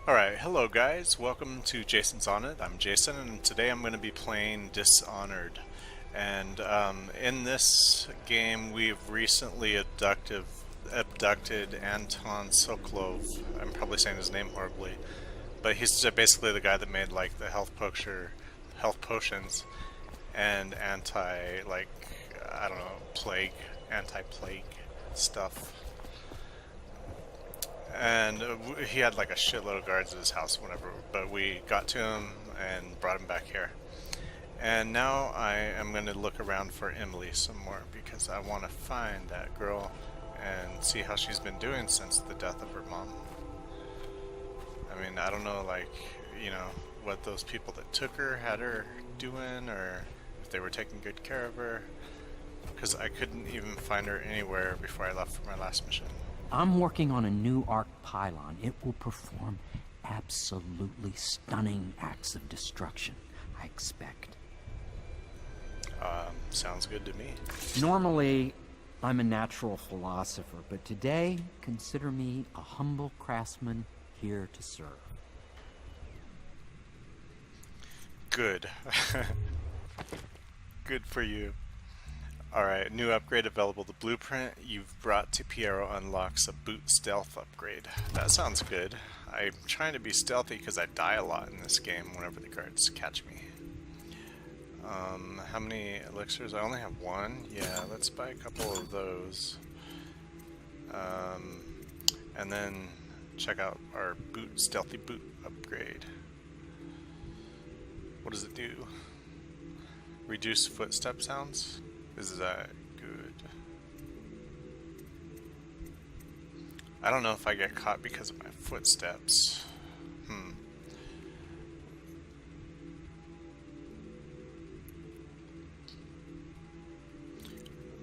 Alright, hello guys, welcome to Jason's On It. I'm Jason, and today I'm going to be playing Dishonored. And in this game, we've recently abducted Anton Sokolov. I'm probably saying his name horribly, but he's basically the guy that made like the health potions and I don't know, anti-plague stuff. And he had like a shitload of guards at his house whenever, but we got to him and brought him back here. And now I am going to look around for Emily some more because I want to find that girl and see how she's been doing since the death of her mom. I mean, I don't know, like, you know, what those people that took her had her doing, or if they were taking good care of her, because I couldn't even find her anywhere before I left for my last mission. I'm working on a new arc pylon. It will perform absolutely stunning acts of destruction, I expect. Sounds good to me. Normally, I'm a natural philosopher, but today, consider me a humble craftsman here to serve. Good. Good for you. Alright, new upgrade available. The blueprint you've brought to Piero unlocks a boot stealth upgrade. That sounds good. I'm trying to be stealthy because I die a lot in this game whenever the guards catch me. How many elixirs? I only have one. Yeah, let's buy a couple of those. And then check out our stealthy boot upgrade. What does it do? Reduce footstep sounds? Is that good? I don't know if I get caught because of my footsteps.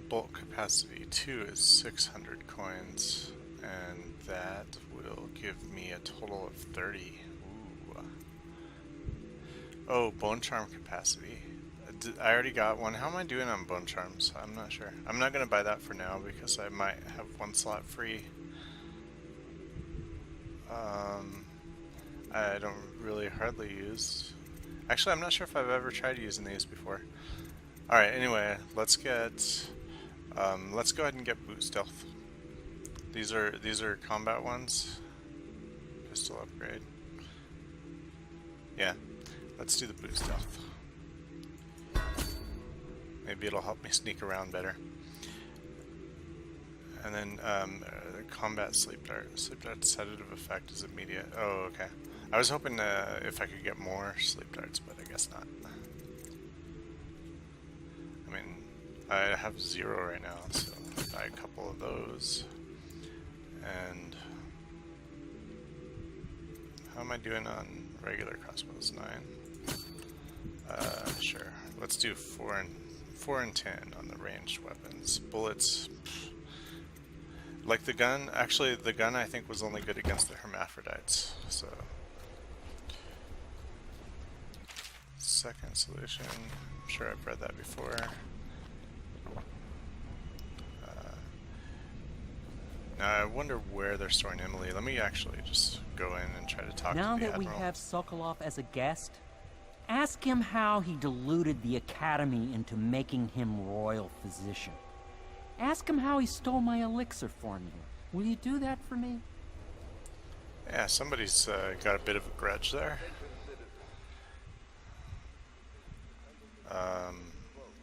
Bulk capacity 2 is 600 coins, and that will give me a total of 30. Ooh. Oh, bone charm capacity. I already got one. How am I doing on bone charms? I'm not sure. I'm not going to buy that for now because I might have one slot free. I don't really hardly use. Actually, I'm not sure if I've ever tried using these before. Alright, anyway, let's go ahead and get boot stealth. These are combat ones. Pistol upgrade. Yeah, let's do the boot stealth. Maybe it'll help me sneak around better. And then the combat sleep dart. Sleep dart's sedative effect is immediate. Oh, okay. I was hoping if I could get more sleep darts, but I guess not. I mean, I have 0 right now, so I'll buy a couple of those. And how am I doing on regular crossbows? 9. Sure. Let's do 4 and 10 on the ranged weapons. Bullets, like the gun. Actually, the gun I think was only good against the hermaphrodites. So, second solution. I'm sure I've read that before. Now I wonder where they're storing Emily. Let me actually just go in and try to talk to the Admiral. Now that we have Sokolov as a guest, ask him how he deluded the Academy into making him royal physician. Ask him how he stole my elixir formula. Will you do that for me? Yeah, somebody's got a bit of a grudge there.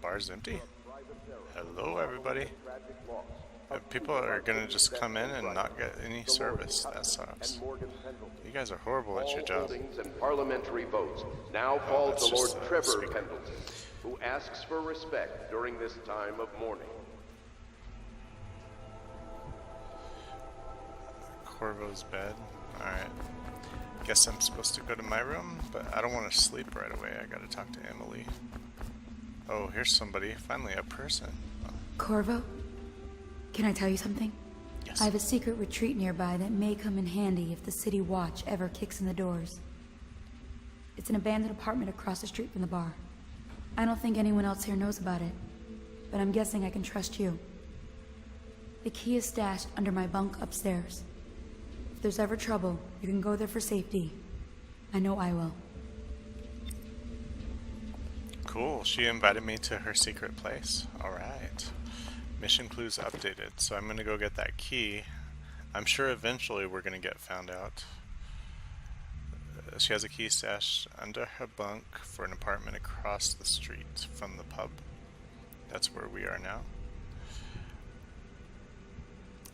Bar's empty. Hello, everybody. People are gonna just come in and not get any service. That sucks. You guys are horrible at your job. And parliamentary votes now fall to Lord Trevor Pendleton, who asks for respect during this time of mourning. Corvo's bed. Alright. Guess I'm supposed to go to my room, but I don't want to sleep right away. I gotta talk to Emily. Oh, here's somebody. Finally, a person. Corvo? Can I tell you something? Yes. I have a secret retreat nearby that may come in handy if the city watch ever kicks in the doors. It's an abandoned apartment across the street from the bar. I don't think anyone else here knows about it, but I'm guessing I can trust you. The key is stashed under my bunk upstairs. If there's ever trouble, you can go there for safety. I know I will. Cool. She invited me to her secret place. Alright. Mission clues updated. So I'm gonna go get that key. I'm sure eventually we're gonna get found out. She has a key stashed under her bunk for an apartment across the street from the pub. That's where we are now.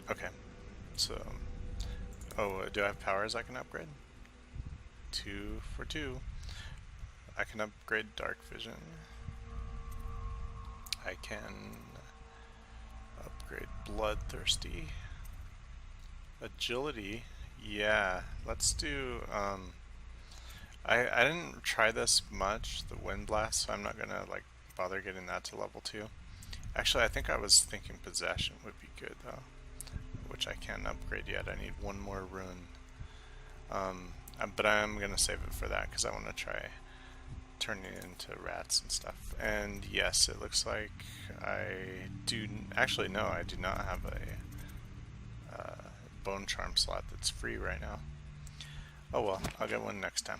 Okay. So, oh, do I have powers I can upgrade? 2 for 2. I can upgrade dark vision. I can upgrade bloodthirsty. Agility. Yeah, let's do, I didn't try this much, the wind blast, so I'm not gonna like bother getting that to level 2. Actually, I think I was thinking possession would be good though, which I can't upgrade yet. I need one more rune. But I'm gonna save it for that because I want to try turning it into rats and stuff. And yes, it looks like I do. Actually, no, I do not have a bone charm slot that's free right now. Oh well, I'll get one next time.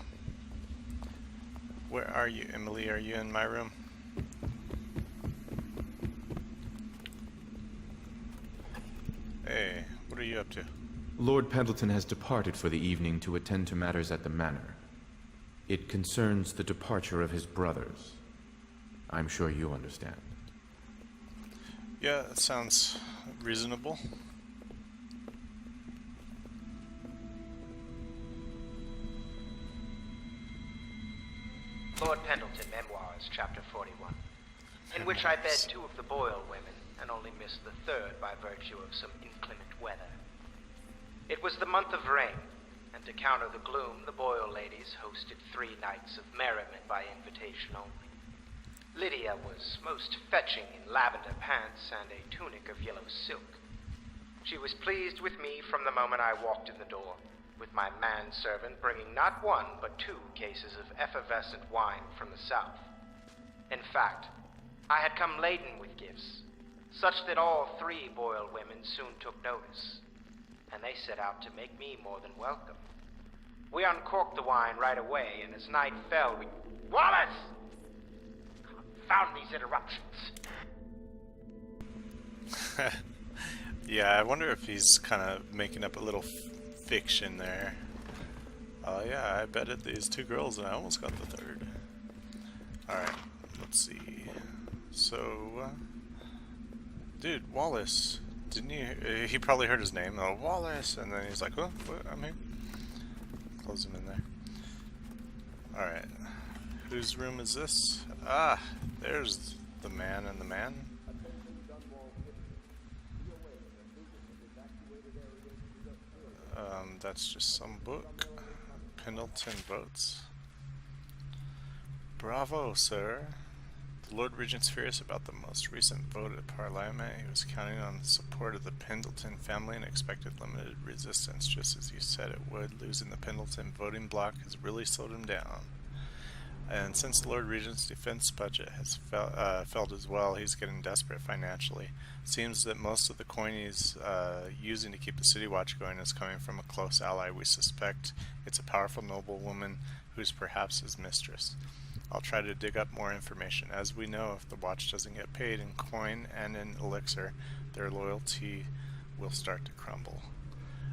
Where are you, Emily? Are you in my room? Hey, what are you up to? Lord Pendleton has departed for the evening to attend to matters at the manor. It concerns the departure of his brothers. I'm sure you understand. Yeah, that sounds reasonable. Lord Pendleton Memoirs, Chapter 41, in which I bed 2 of the Boyle women and only missed the 3rd by virtue of some inclement weather. It was the month of rain, and to counter the gloom, the Boyle ladies hosted 3 nights of merriment by invitation only. Lydia was most fetching in lavender pants and a tunic of yellow silk. She was pleased with me from the moment I walked in the door, with my manservant bringing not 1 but 2 cases of effervescent wine from the south. In fact, I had come laden with gifts, such that all 3 Boyle women soon took notice, and they set out to make me more than welcome. We uncorked the wine right away, and as night fell, we... Wallace! Confound these interruptions. Yeah, I wonder if he's kind of making up a little fiction there. Oh yeah, I betted these 2 girls and I almost got the 3rd. Alright, let's see. So, dude, Wallace, didn't you, he probably heard his name, oh, Wallace, and then he's like, oh, what, I'm here. Close him in there. Alright, whose room is this? Ah, there's the man and the man. That's just some book. Pendleton votes. Bravo, sir. The Lord Regent's furious about the most recent vote at Parliament. He was counting on the support of the Pendleton family and expected limited resistance, just as you said it would. Losing the Pendleton voting bloc has really slowed him down. And since the Lord Regent's defense budget has failed as well, he's getting desperate financially. It seems that most of the coin he's using to keep the City Watch going is coming from a close ally. We suspect it's a powerful noblewoman who's perhaps his mistress. I'll try to dig up more information. As we know, if the Watch doesn't get paid in coin and in elixir, their loyalty will start to crumble.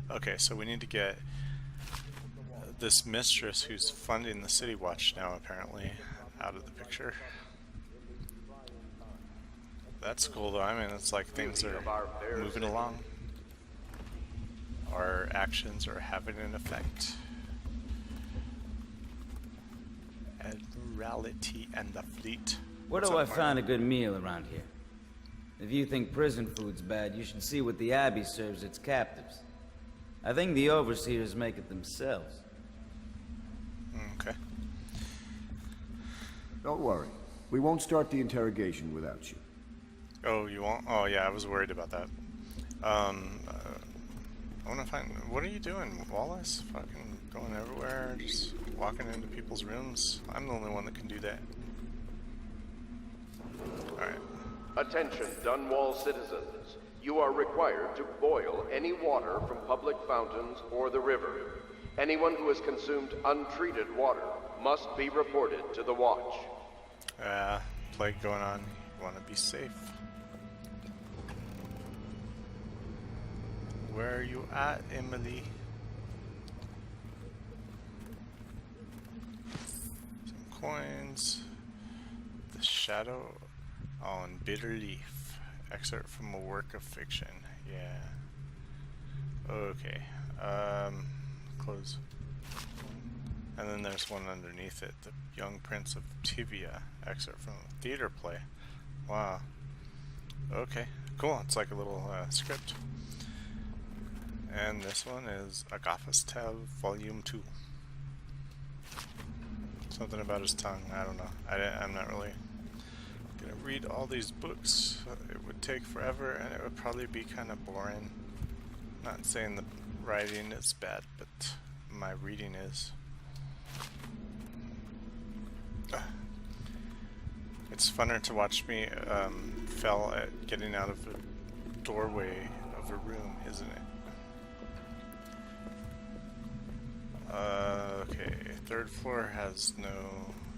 Okay, so we need to get this mistress who's funding the City Watch now, apparently, out of the picture. That's cool though. I mean, it's like things are moving along. Our actions are having an effect. Admiralty and the fleet. Where do I find a good meal around here? If you think prison food's bad, you should see what the Abbey serves its captives. I think the overseers make it themselves. Okay. Don't worry. We won't start the interrogation without you. Oh, you won't? Oh, yeah, I was worried about that. I want to find... What are you doing, Wallace? Fucking going everywhere, just walking into people's rooms. I'm the only one that can do that. Alright. Attention, Dunwall citizens. You are required to boil any water from public fountains or the river. Anyone who has consumed untreated water must be reported to the Watch. Plague going on. You want to be safe. Where are you at, Emily? Some coins. The Shadow on Bitter Leaf. Excerpt from a work of fiction. Yeah. Okay. Close. And then there's one underneath it. The Young Prince of Tivia. Excerpt from a theater play. Wow. Okay. Cool. It's like a little script. And this one is Agatha's Tale, Volume 2. Something about his tongue. I don't know. I'm not really gonna read all these books. It would take forever, and it would probably be kind of boring. Not saying the writing is bad, but my reading is. It's funner to watch me fail at getting out of the doorway of a room, isn't it? Okay, third floor has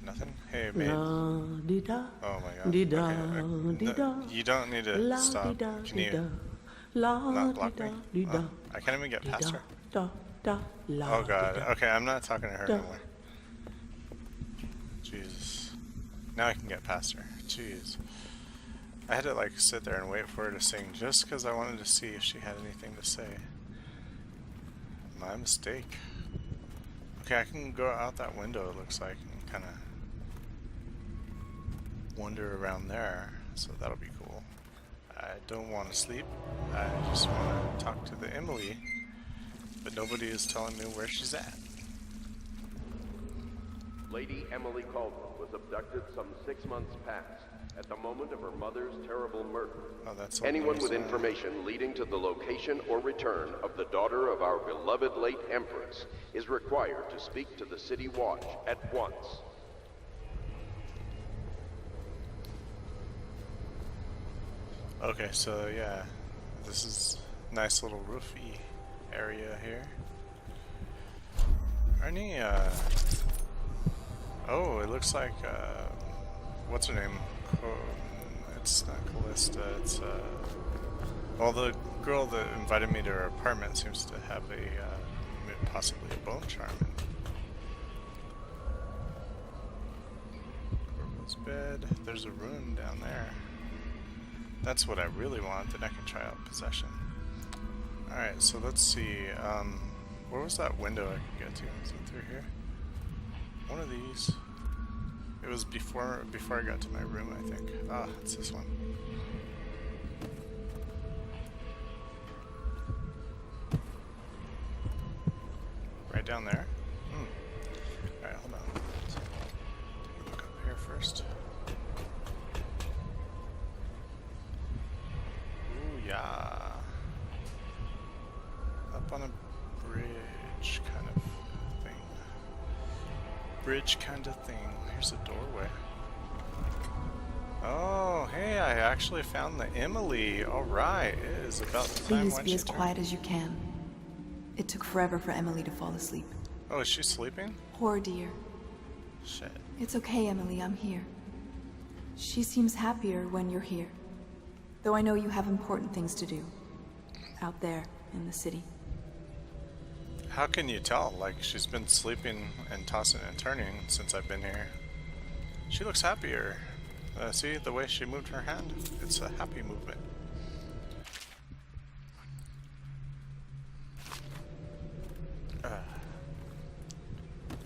nothing. Hey, maid. Oh my god. Okay, you don't need to stop. Can you not block me? Oh, I can't even get past her. Oh god. Okay, I'm not talking to her anymore. Jesus. Now I can get past her. Jeez. I had to like sit there and wait for her to sing just because I wanted to see if she had anything to say. My mistake. Okay, I can go out that window, it looks like, and kind of wander around there, so that'll be cool. I don't want to sleep, I just want to talk to the Emily, but nobody is telling me where she's at. Lady Emily Caldwell was abducted some 6 months past, at the moment of her mother's terrible murder. Oh, that's anyone with information leading to the location or return of the daughter of our beloved late Empress is required to speak to the City Watch at once. Okay, so yeah, this is a nice little roofy area here. Any, oh, it looks like, what's her name? It's not Callista, it's, well, the girl that invited me to her apartment seems to have a, possibly a bone charm. Corporal's bed, there's a room down there. That's what I really want, then I can try out possession. Alright, so let's see, where was that window I could get to? Is it through here? One of these. It was before I got to my room, I think. Ah, it's this one. Right down there? Alright, hold on. Look up here first. Ooh, yeah. Up on a bridge kind of thing. Bridge kind of thing. Here's a doorway. Oh, hey, I actually found the Emily. Alright, it is about the time Please when be she as quiet turned. as you can. It took forever for Emily to fall asleep. Oh, is she sleeping? Poor dear. Shit. It's okay, Emily, I'm here. She seems happier when you're here. Though I know you have important things to do. Out there, in the city. How can you tell? Like, she's been sleeping and tossing and turning since I've been here. She looks happier. See the way she moved her hand? It's a happy movement.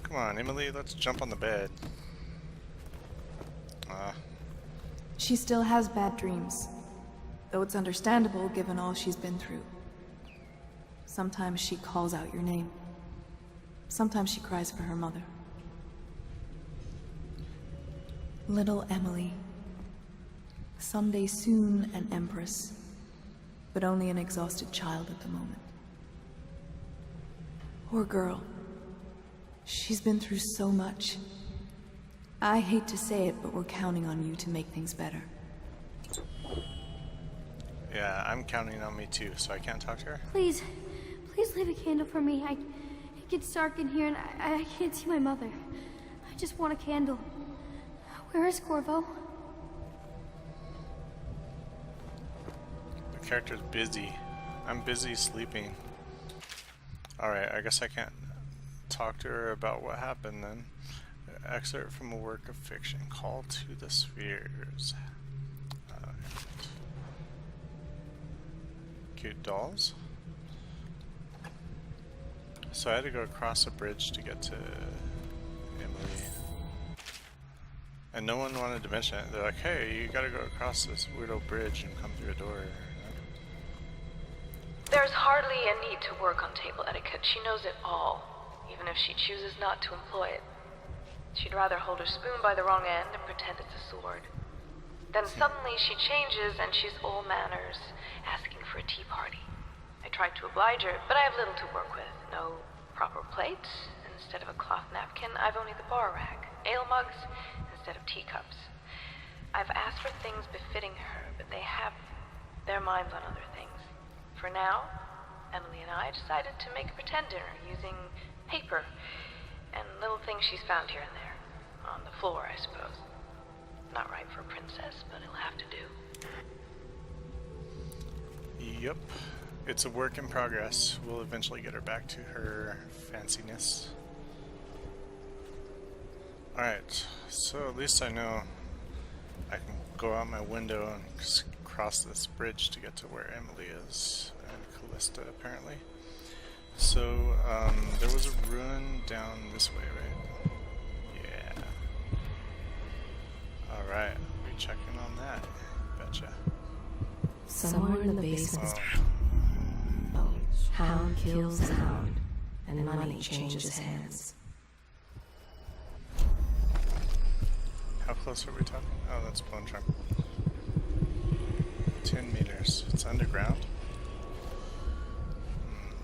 Come on, Emily, let's jump on the bed. She still has bad dreams. Though it's understandable given all she's been through. Sometimes she calls out your name. Sometimes she cries for her mother. Little Emily. Someday soon an empress, but only an exhausted child at the moment. Poor girl. She's been through so much. I hate to say it, but we're counting on you to make things better. Yeah, I'm counting on me too, so I can't talk to her. Please, please leave a candle for me. It gets dark in here and I can't see my mother. I just want a candle. Where is Corvo? The character's busy. I'm busy sleeping. Alright, I guess I can't talk to her about what happened then. Excerpt from a work of fiction. Call to the Spheres. Cute dolls. So I had to go across a bridge to get to Emily. And no one wanted to mention it. They're like, hey, you gotta go across this weird old bridge and come through a door. There's hardly a need to work on table etiquette. She knows it all, even if she chooses not to employ it. She'd rather hold her spoon by the wrong end and pretend it's a sword. Then suddenly she changes and she's all manners, asking for a tea party. I tried to oblige her, but I have little to work with. No proper plates. Instead of a cloth napkin, I've only the bar rack. Ale mugs instead of teacups. I've asked for things befitting her, but they have their minds on other things. For now, Emily and I decided to make a pretend dinner using paper and little things she's found here and there. On the floor, I suppose. Not right for a princess, but it'll have to do. Yep. It's a work in progress. We'll eventually get her back to her fanciness. Alright, so at least I know I can go out my window and cross this bridge to get to where Emily is, and Callista apparently. So, there was a ruin down this way, right? Yeah. Alright, we'll be checking on that. Betcha. Somewhere in the basement, hound kills hound, and money changes hands. How close are we talking? Oh, that's Bone Charm. 10 meters. It's underground.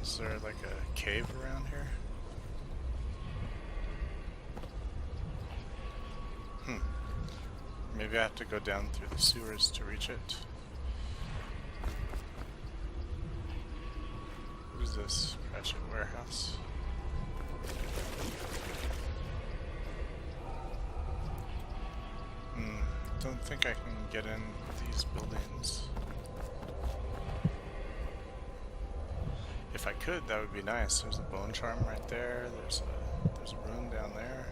Is there like a cave around here? Maybe I have to go down through the sewers to reach it. What is this? Ratchet warehouse. Don't think I can get in these buildings. If I could, that would be nice. There's a bone charm right there. There's a room down there.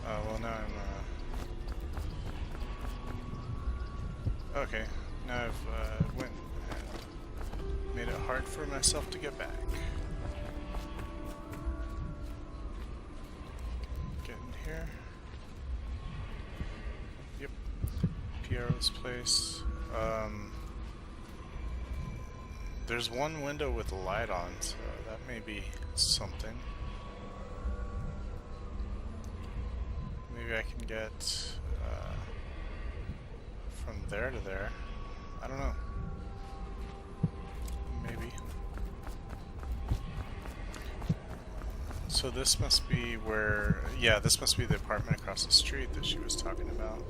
Well now I'm okay. Now I've went and made it hard for myself to get back. Get in here. Yep. Piero's place. There's one window with a light on, so that may be something. Maybe I can get from there to there. I don't know. Maybe. So this must be where, yeah, this must be the apartment across the street that she was talking about.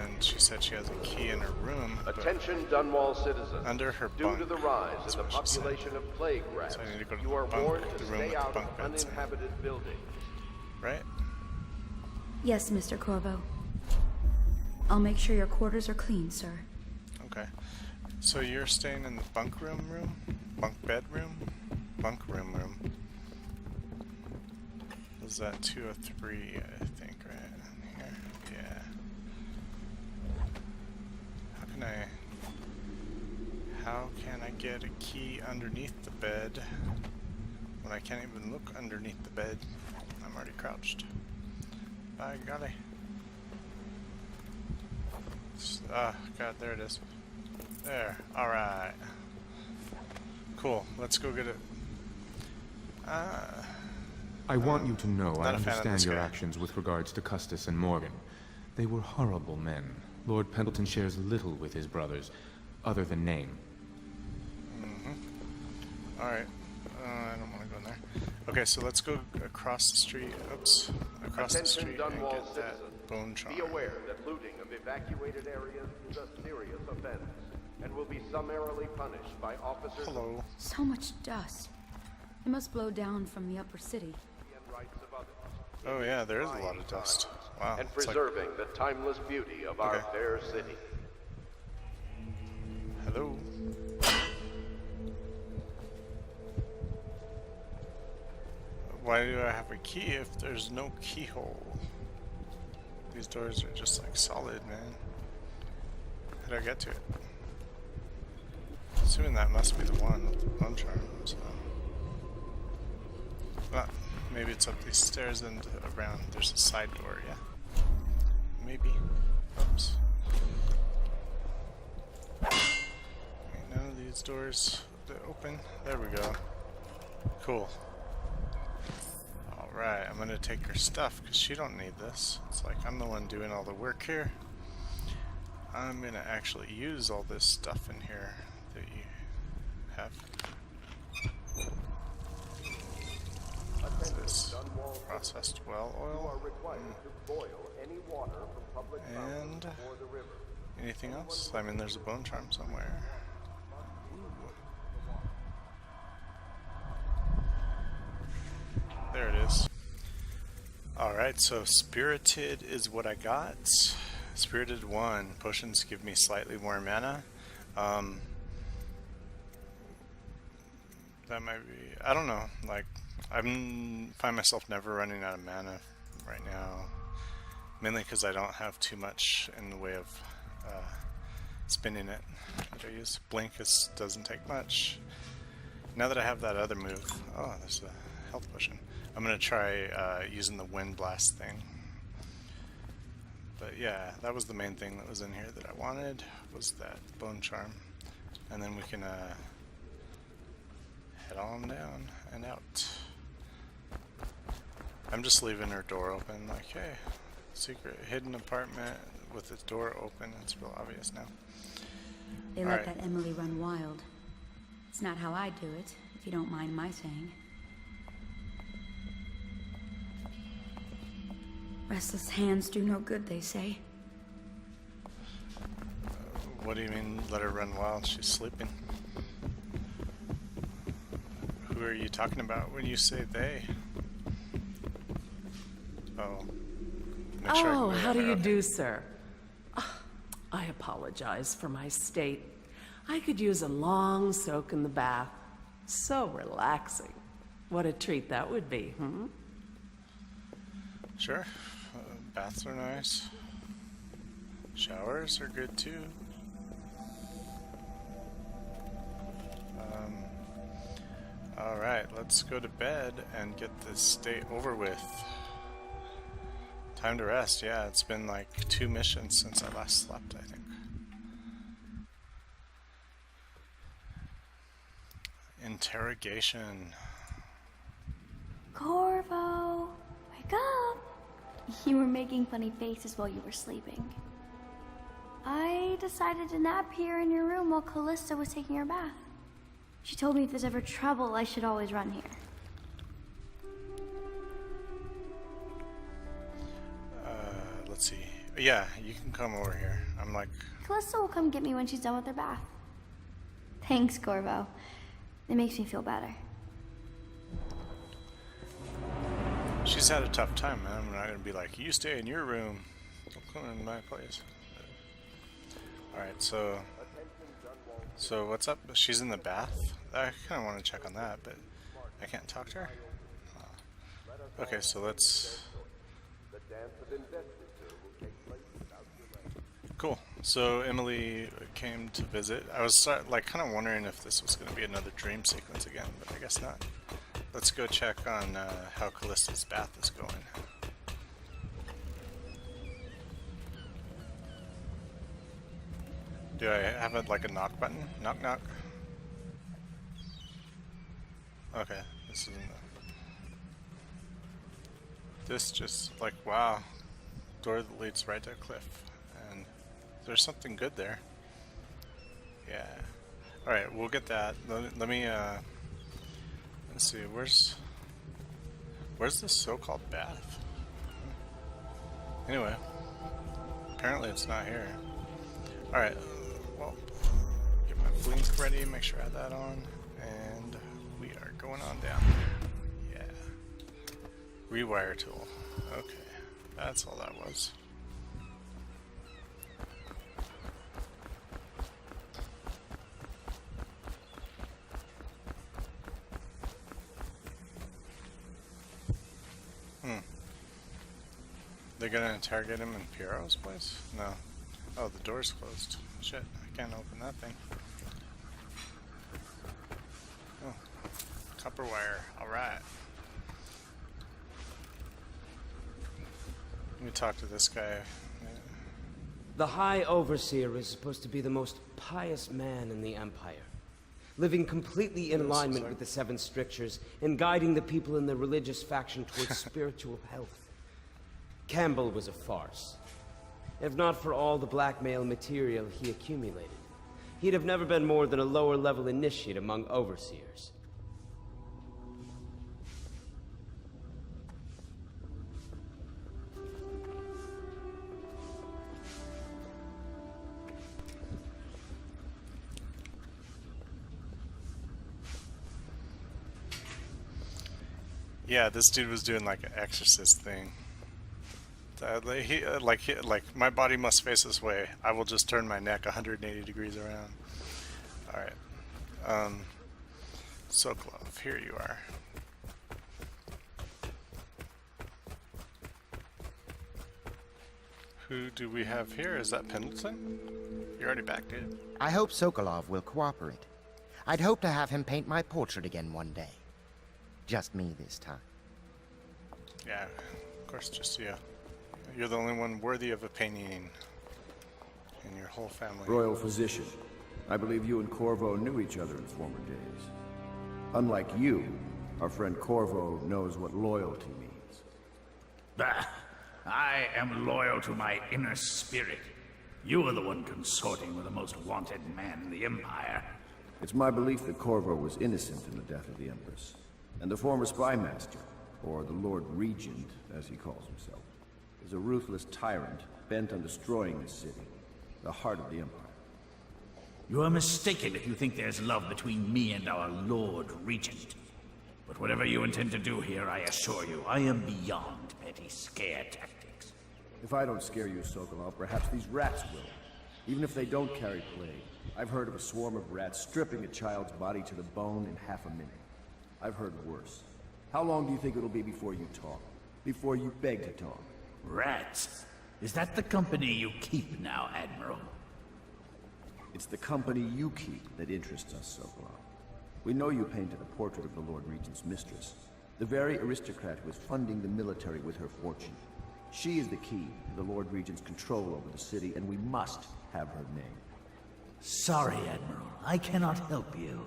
And she said she has a key in her room. Attention, Dunwall citizens. Under her Due bunk. to the rise That's in the what she said. population of plague rats, So I need to go to you the are bunk, warned the to room with stay the out bunk of beds. uninhabited buildings. Right? Yes, Mr. Corvo. I'll make sure your quarters are clean, sir. Okay. So you're staying in the bunk room? Bunk bed room? Bunk room. Is that 203, I think, right? Here? Yeah. How can I get a key underneath the bed when I can't even look underneath the bed? I'm already crouched. By golly. God, there it is. There. Alright. Cool. Let's go get it. I want you to know I not a fan of understand this your guy. actions with regards to Custis and Morgan. They were horrible men. Lord Pendleton shares little with his brothers, other than name. Alright. I don't want to go in there. Okay, so let's go across the street. Oops. Across the Attention street and Dunwall get that citizens. bone charm. Be aware that looting of evacuated areas is a serious offense and will be summarily punished by officers. Hello. So much dust. It must blow down from the upper city. And rights of others. Oh yeah, there is a lot of dust. Wow. And it's like- preserving the timeless beauty of our fair city. Hello. Why do I have a key if there's no keyhole? These doors are just like solid, man. How do I get to it? Assuming that must be the one with the bone charm, so. Ah, maybe it's up these stairs and around. There's a side door, yeah. Maybe. Oops. Okay, none of these doors open. There we go. Cool. Alright, I'm gonna take her stuff because she don't need this. It's like I'm the one doing all the work here. I'm gonna actually use all this stuff in here that you have. What's this? Processed well oil. And anything else? I mean, there's a bone charm somewhere. There it is. Alright, so Spirited is what I got. Spirited 1. Potions give me slightly more mana. That might be... I don't know. Like, I find myself never running out of mana right now. Mainly because I don't have too much in the way of spinning it. That I use. Blink doesn't take much. Now that I have that other move... Oh, there's a health potion. I'm going to try using the Wind Blast thing. But yeah, that was the main thing that was in here that I wanted, was that bone charm. And then we can head on down and out. I'm just leaving her door open, like, hey, secret hidden apartment with its door open. It's real obvious now. They let that Emily run wild. It's not how I do it, if you don't mind my saying. Restless hands do no good, they say. What do you mean, let her run wild? She's sleeping. Who are you talking about when you say they? Oh. Oh, how do you do, sir? I apologize for my state. I could use a long soak in the bath. So relaxing. What a treat that would be, hmm? Sure. Baths are nice. Showers are good too. Alright, let's go to bed and get this day over with. Time to rest, yeah, it's been like 2 missions since I last slept, I think. Interrogation. Corvo, wake up! You were making funny faces while you were sleeping. I decided to nap here in your room while Callista was taking her bath. She told me if there's ever trouble, I should always run here. Let's see. Yeah, you can come over here. I'm like... Callista will come get me when she's done with her bath. Thanks, Corvo. It makes me feel better. She's had a tough time, man. I'm not gonna be like, you stay in your room. Don't come in my place. Alright, so what's up? She's in the bath? I kinda wanna check on that, but I can't talk to her? Okay, so let's... Cool. So Emily came to visit. I was like kind of wondering if this was going to be another dream sequence again, but I guess not. Let's go check on how Callista's bath is going. Do I have it like a knock button? Knock knock. Okay, this isn't this just like wow, door that leads right to a cliff. There's something good there. Yeah. Alright, we'll get that. Let me, let's see, where's... Where's this so-called bath? Anyway, apparently it's not here. Alright, well, get my blink ready, make sure I have that on, and we are going on down. Yeah. Rewire tool. Okay, that's all that was. They're gonna interrogate him in Piero's place? No. Oh, the door's closed. Shit, I can't open that thing. Oh, copper wire. Alright. Let me talk to this guy. The High Overseer is supposed to be the most pious man in the Empire, living completely in alignment with the Seven Strictures and guiding the people in the religious faction towards spiritual health. Campbell was a farce. If not for all the blackmail material he accumulated, he'd have never been more than a lower-level initiate among overseers. Yeah, this dude was doing like an exorcist thing. Like my body must face this way. I will just turn my neck 180 degrees around. Alright. Sokolov, here you are. Who do we have here? Is that Pendleton? You're already back, dude. I hope Sokolov will cooperate. I'd hope to have him paint my portrait again one day. Just me this time. Yeah, of course, just you. You're the only one worthy of a painting in your whole family. Royal physician. I believe you and Corvo knew each other in former days. Unlike you, our friend Corvo knows what loyalty means. Bah! I am loyal to my inner spirit. You are the one consorting with the most wanted man in the Empire. It's my belief that Corvo was innocent in the death of the Empress, and the former spy master, or the Lord Regent, as he calls himself, is a ruthless tyrant bent on destroying this city, the heart of the Empire. You are mistaken if you think there's love between me and our Lord Regent. But whatever you intend to do here, I assure you, I am beyond petty scare tactics. If I don't scare you, Sokolov, perhaps these rats will. Even if they don't carry plague. I've heard of a swarm of rats stripping a child's body to the bone in half a minute. I've heard worse. How long do you think it'll be before you talk? Before you beg to talk? Rats? Is that the company you keep now, Admiral? It's the company you keep that interests us, Sokolov. We know you painted a portrait of the Lord Regent's mistress, the very aristocrat who is funding the military with her fortune. She is the key to the Lord Regent's control over the city, and we must have her name. Sorry, Admiral. I cannot help you.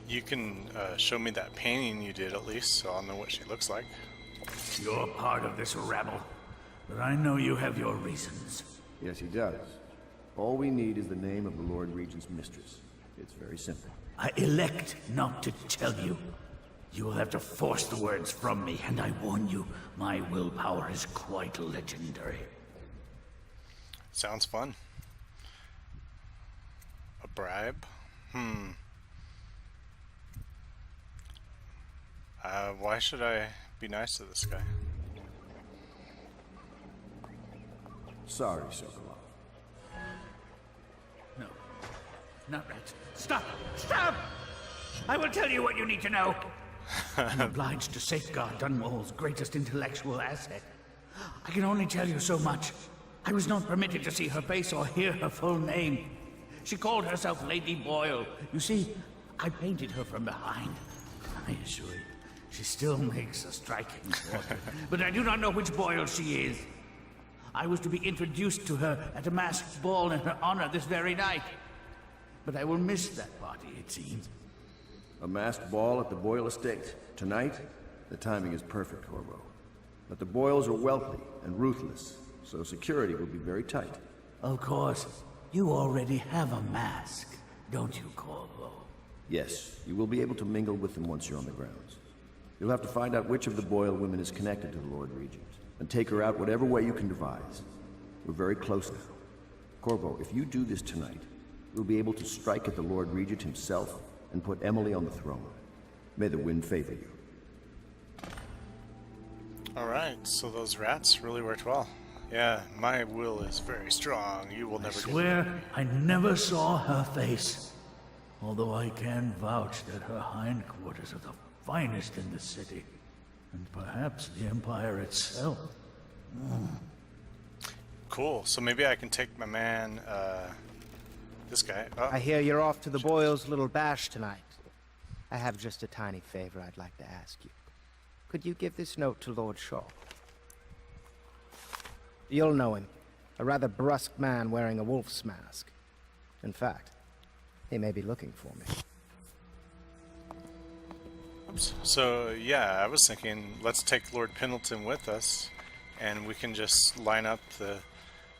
You can show me that painting you did at least, so I'll know what she looks like. You're part of this rabble, but I know you have your reasons. Yes, he does. All we need is the name of the Lord Regent's mistress. It's very simple. I elect not to tell you. You will have to force the words from me, and I warn you, my willpower is quite legendary. Sounds fun. A bribe? Why should I be nice to this guy? Sorry, Sokolov. No. Not rats. Stop! Stop! I will tell you what you need to know. I'm obliged to safeguard Dunwall's greatest intellectual asset. I can only tell you so much. I was not permitted to see her face or hear her full name. She called herself Lady Boyle. You see, I painted her from behind. I assure you, she still makes a striking portrait. But I do not know which Boyle she is. I was to be introduced to her at a masked ball in her honor this very night. But I will miss that party, it seems. A masked ball at the Boyle estate. Tonight? The timing is perfect, Corvo. But the Boyles are wealthy and ruthless, so security will be very tight. Of course. You already have a mask, don't you, Corvo? Yes, you will be able to mingle with them once you're on the grounds. You'll have to find out which of the Boyle women is connected to the Lord Regent, and take her out whatever way you can devise. We're very close now. Corvo, if you do this tonight, we'll be able to strike at the Lord Regent himself and put Emily on the throne. May the wind favor you. Alright, so those rats really worked well. Yeah, my will is very strong. You will never I swear I never saw her face. Although I can vouch that her hindquarters are the finest in the city. And perhaps the Empire itself. Cool, so maybe I can take my man, this guy. Oh. I hear you're off to the Boyles' little bash tonight. I have just a tiny favor I'd like to ask you. Could you give this note to Lord Shaw? You'll know him. A rather brusque man wearing a wolf's mask. In fact, he may be looking for me. Oops. So, yeah, I was thinking, let's take Lord Pendleton with us, and we can just line up the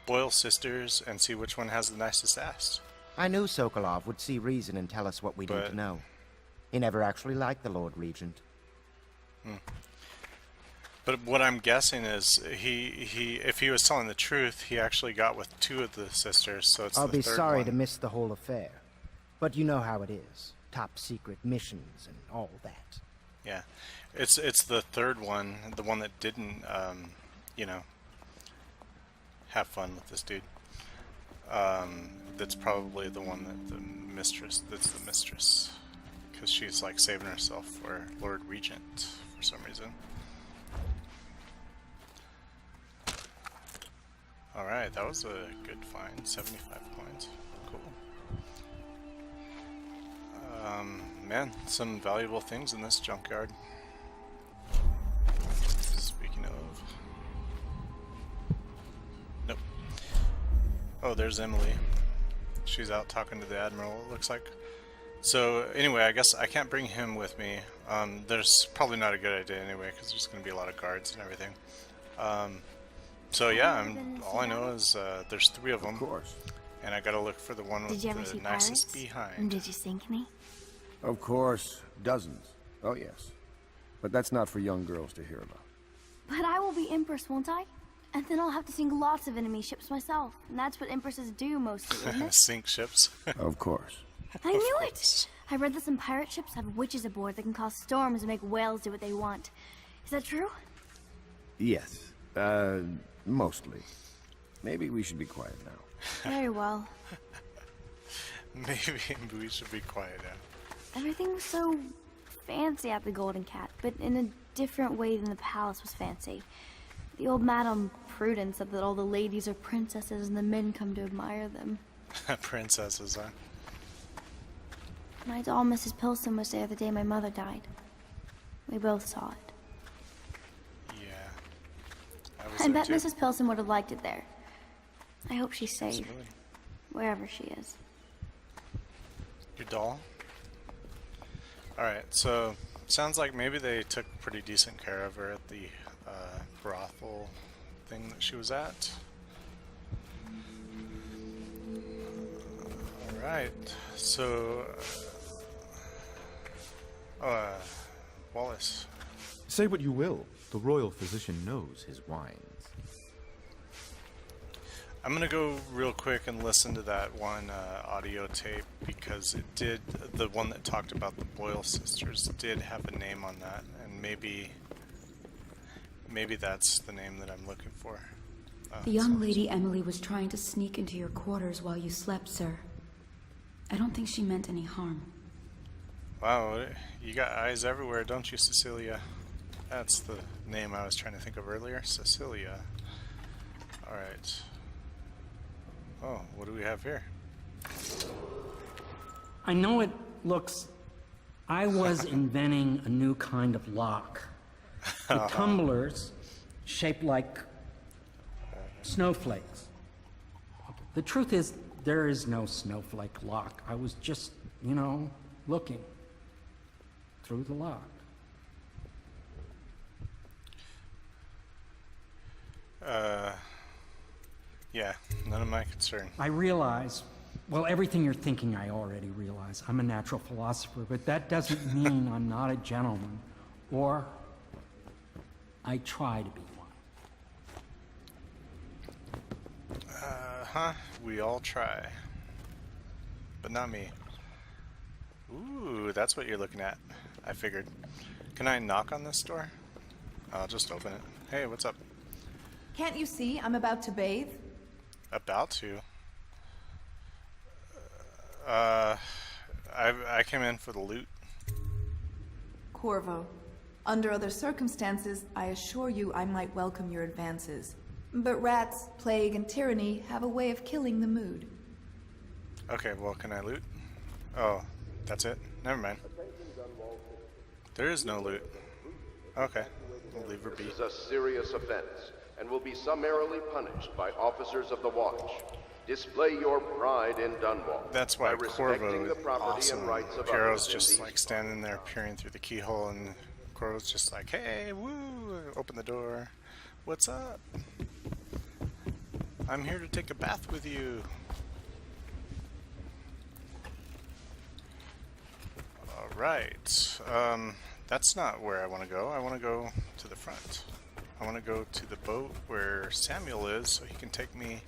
Boyle sisters and see which one has the nicest ass. I knew Sokolov would see reason and tell us what we need to know. He never actually liked the Lord Regent. But what I'm guessing is he if he was telling the truth, he actually got with two of the sisters, so it's I'll the be third sorry one. to miss the whole affair. But you know how it is. Top secret missions and all that. Yeah. It's the third one, the one that didn't you know, have fun with this dude. That's probably the one that's the mistress, because she's like saving herself for Lord Regent for some reason. Alright, that was a good find. 75 coins. Cool. Man, some valuable things in this junkyard. Speaking of... Nope. Oh, there's Emily. She's out talking to the Admiral, it looks like. So, anyway, I guess I can't bring him with me. There's probably not a good idea anyway, because there's going to be a lot of guards and everything. So yeah, all I know is there's 3 of them. Of course. And I gotta look for the one with the nicest behind. And did you sink any? Of course. Dozens. Oh, yes. But that's not for young girls to hear about. But I will be Empress, won't I? And then I'll have to sink lots of enemy ships myself. And that's what Empresses do mostly, isn't it? Sink ships. Of course. I knew it! I read that some pirate ships have witches aboard that can cause storms and make whales do what they want. Is that true? Yes. Mostly. Maybe we should be quiet now. Very well. Maybe we should be quiet now. Everything was so fancy at the Golden Cat, but in a different way than the palace was fancy. The old Madame Prudence said that all the ladies are princesses and the men come to admire them. Princesses, huh? My doll, Mrs. Pilson, was there the day my mother died. We both saw it. Yeah. I bet Mrs. Pilson would have liked it there. I hope she's safe, Absolutely. wherever she is. Your doll? Alright, so sounds like maybe they took pretty decent care of her at the brothel thing that she was at. Alright, so... Wallace. Say what you will, the royal physician knows his wines. I'm gonna go real quick and listen to that one audio tape because it did, the one that talked about the Boyle sisters did have a name on that, and maybe that's the name that I'm looking for. The young lady Emily was trying to sneak into your quarters while you slept, sir. I don't think she meant any harm. Wow, you got eyes everywhere, don't you, Cecilia? That's the name I was trying to think of earlier, Cecilia. Alright. Oh, what do we have here? I know it looks... I was inventing a new kind of lock. With tumblers shaped like snowflakes. The truth is, there is no snowflake lock. I was just, you know, looking through the lock. Yeah, none of my concern. I realize Well, everything you're thinking I already realize. I'm a natural philosopher, but that doesn't mean I'm not a gentleman. Or I try to be one. We all try. But not me. Ooh, that's what you're looking at. I figured. Can I knock on this door? I'll just open it. Hey, what's up? Can't you see I'm about to bathe? About to? I came in for the loot. Corvo, under other circumstances, I assure you I might welcome your advances. But rats, plague, and tyranny have a way of killing the mood. Okay, well, can I loot? Oh, that's it? Never mind. There is no loot. Okay, we'll leave her be. This is a serious offense, and will be summarily punished by officers of the Watch. Display your pride in Dunwall. That's why by Corvo respecting is the property awesome. and rights of Piero's others in just these like standing there peering through the keyhole, and Corvo's just like, hey, woo, open the door. What's up? I'm here to take a bath with you. Alright, that's not where I want to go. I want to go to the front. I want to go to the boat where Samuel is so he can take me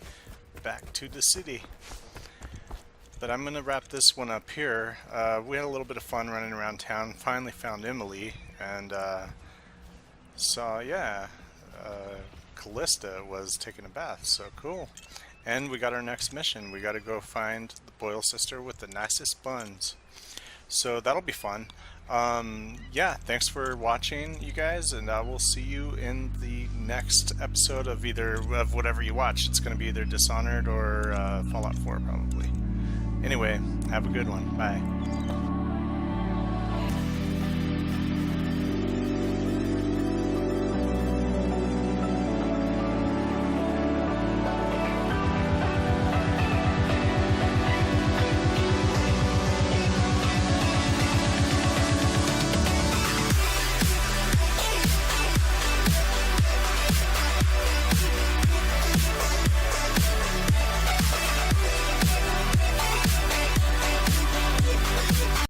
back to the city. But I'm going to wrap this one up here. We had a little bit of fun running around town. Finally found Emily, and saw, yeah, Callista was taking a bath, so cool. And we got our next mission. We got to go find the Boyle sister with the nicest buns. So that'll be fun. Yeah, thanks for watching, you guys, and I will see you in the next episode of of whatever you watch. It's going to be either Dishonored or Fallout 4, probably. Anyway, have a good one. Bye.